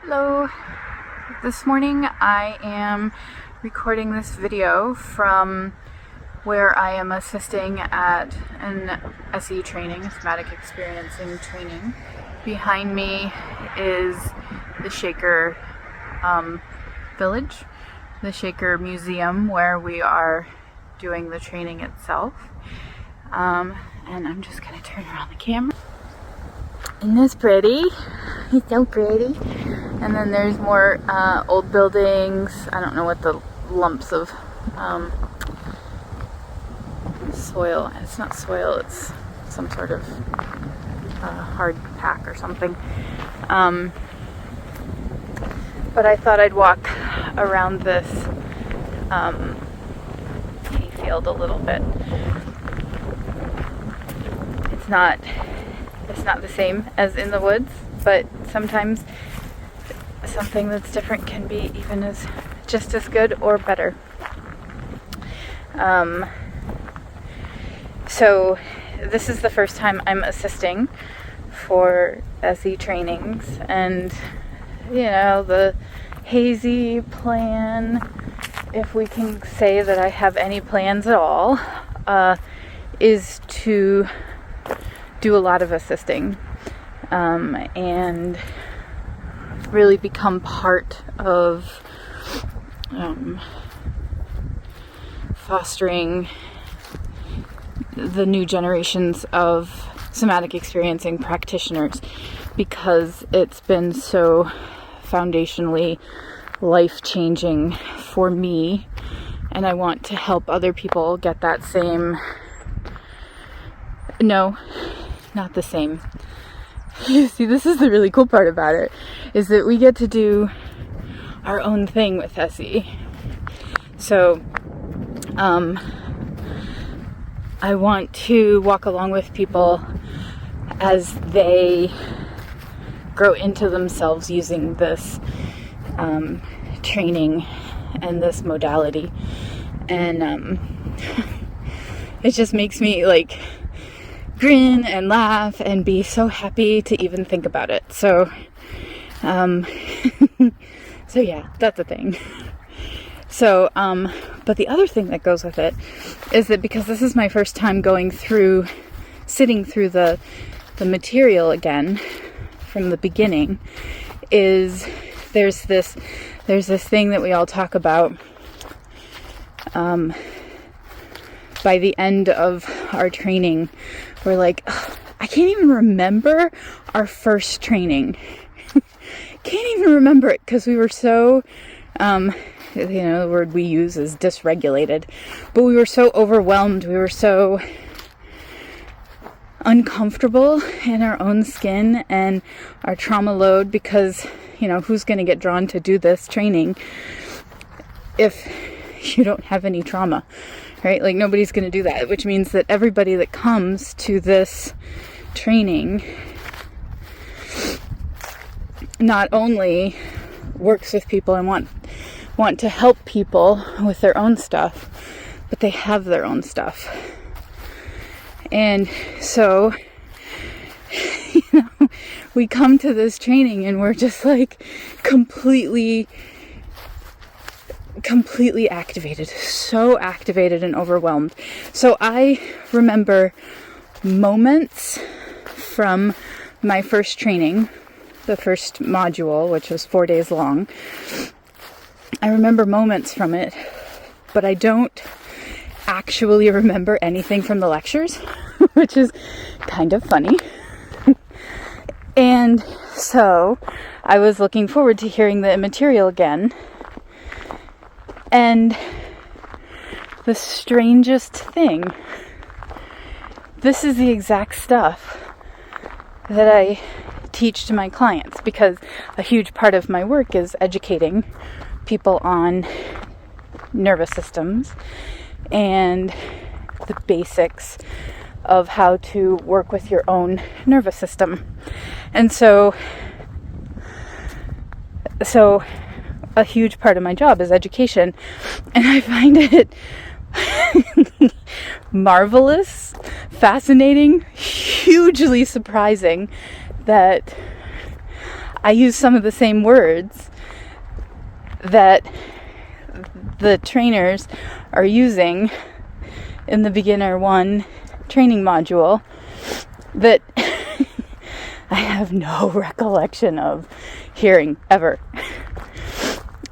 Hello. This morning I am recording this video from where I am assisting at an SE training, a Somatic Experiencing training. Behind me is the Shaker village, the Shaker Museum, where we are doing the training itself. And I'm just going to turn around the camera. Isn't this pretty? It's so pretty. And then there's more old buildings. I don't know what the lumps of soil. It's not soil. It's some sort of hard pack or something. But I thought I'd walk around this hayfield a little bit. It's not the same as in the woods, but sometimes something that's different can be just as good or better. So this is the first time I'm assisting for SE trainings, and the hazy plan, if we can say that I have any plans at all, is to do a lot of assisting and really become part of fostering the new generations of somatic experiencing practitioners, because it's been so foundationally life-changing for me, and I want to help other people get that same. No, not the same. You see, this is the really cool part about it, is that we get to do our own thing with SE. So, I want to walk along with people as they grow into themselves using this training and this modality. And it just makes me grin and laugh and be so happy to even think about it. So yeah, that's a thing. So, but the other thing that goes with it is that because this is my first time sitting through the material again from the beginning, is there's this thing that we all talk about. By the end of our training, we're like, I can't even remember our first training. Can't even remember it because we were so, the word we use is dysregulated, but we were so overwhelmed. We were so uncomfortable in our own skin and our trauma load, because, who's going to get drawn to do this training if you don't have any trauma? Right? Nobody's going to do that, which means that everybody that comes to this training not only works with people and want to help people with their own stuff, but they have their own stuff. And so, we come to this training and we're just completely activated, so activated and overwhelmed. So I remember moments from my first training, the first module, which was 4 days long. I remember moments from it, but I don't actually remember anything from the lectures, which is kind of funny. And so I was looking forward to hearing the material again. And the strangest thing, this is the exact stuff that I teach to my clients, because a huge part of my work is educating people on nervous systems and the basics of how to work with your own nervous system. And so a huge part of my job is education, and I find it marvelous, fascinating, hugely surprising that I use some of the same words that the trainers are using in the beginner 1 training module that I have no recollection of hearing ever.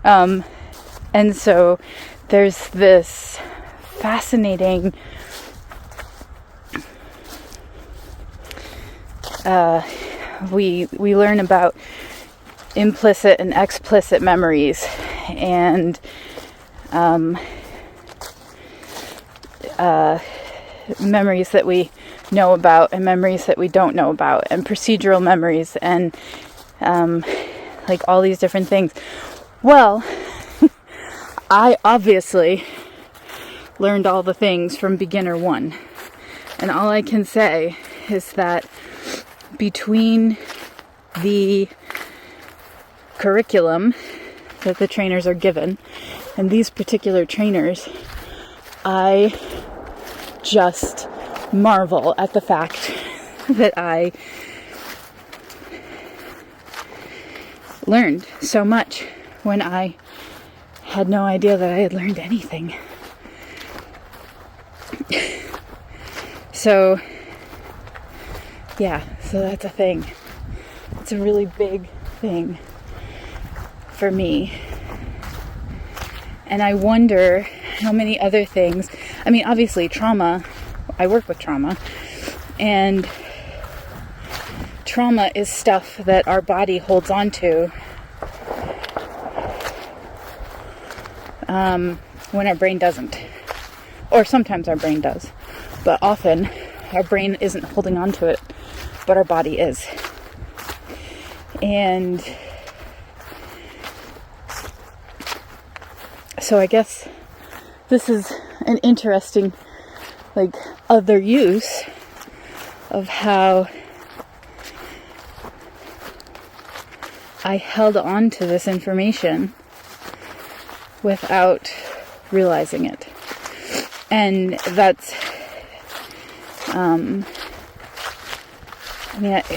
And so there's this fascinating we learn about implicit and explicit memories, and memories that we know about and memories that we don't know about, and procedural memories, and like all these different things. Well, I obviously learned all the things from beginner 1, and all I can say is that between the curriculum that the trainers are given and these particular trainers, I just marvel at the fact that I learned so much when I had no idea that I had learned anything. So that's a thing. It's a really big thing for me. And I wonder how many other things, I mean, obviously trauma, I work with trauma, and trauma is stuff that our body holds on to when our brain doesn't. Or sometimes our brain does. But often our brain isn't holding on to it, but our body is. And so I guess this is an interesting, like, other use of how I held on to this information without realizing it. And that's,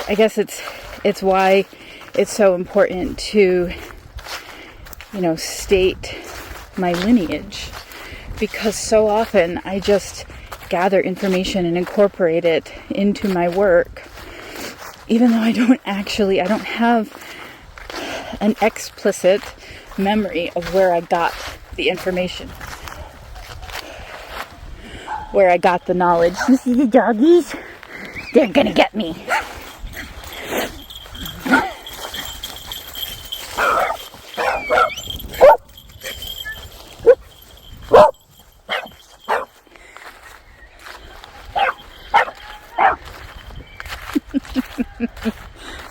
I guess it's why it's so important to, state my lineage, because so often I just gather information and incorporate it into my work, even though I don't have an explicit memory of where I got the information, where I got the knowledge. You see the doggies? They're gonna get me.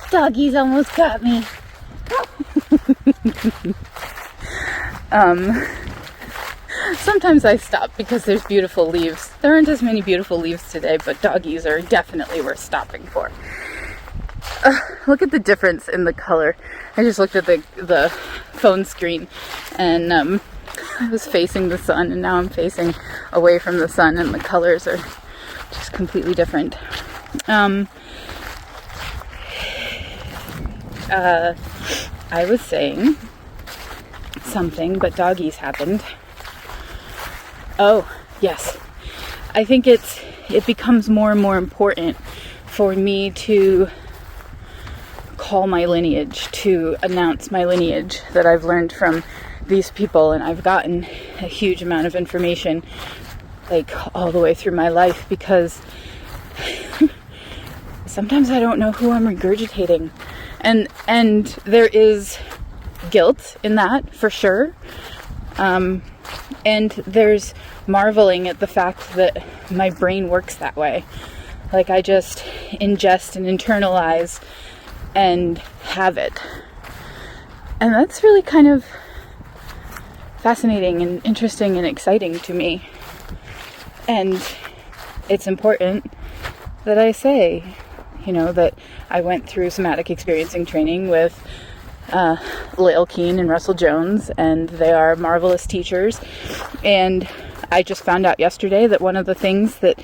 Doggies almost got me. Sometimes I stop because there's beautiful leaves. There aren't as many beautiful leaves today, but doggies are definitely worth stopping for. Look at the difference in the color. I just looked at the phone screen, and I was facing the sun, and now I'm facing away from the sun, and the colors are just completely different. I was saying something, but doggies happened. Oh, yes. I think it becomes more and more important for me to call my lineage, to announce my lineage that I've learned from these people, and I've gotten a huge amount of information, like, all the way through my life, because sometimes I don't know who I'm regurgitating. And there is guilt in that, for sure. And there's marveling at the fact that my brain works that way. Like, I just ingest and internalize and have it. And that's really kind of fascinating and interesting and exciting to me. And it's important that I say, that I went through somatic experiencing training with Lael Keane and Russell Jones, and they are marvelous teachers. And I just found out yesterday that one of the things that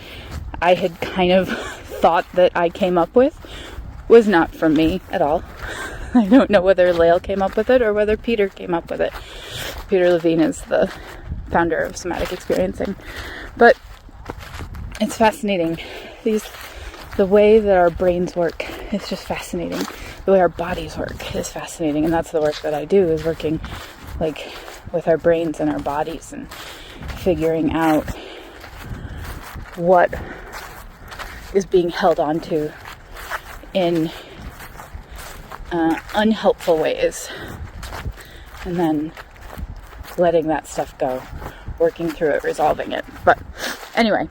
I had kind of thought that I came up with was not from me at all. I don't know whether Lael came up with it or whether Peter came up with it. Peter Levine is the founder of Somatic Experiencing. But it's fascinating. The way that our brains work is just fascinating. The way our bodies work is fascinating. And that's the work that I do, is working like with our brains and our bodies and figuring out what is being held onto in unhelpful ways, and then letting that stuff go, working through it, resolving it. But anyway,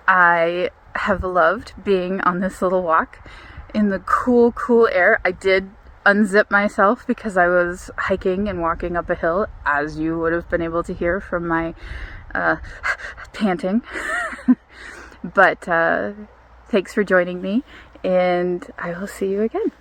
I have loved being on this little walk in the cool air. I did unzip myself because I was hiking and walking up a hill, as you would have been able to hear from my panting. But thanks for joining me, and I will see you again.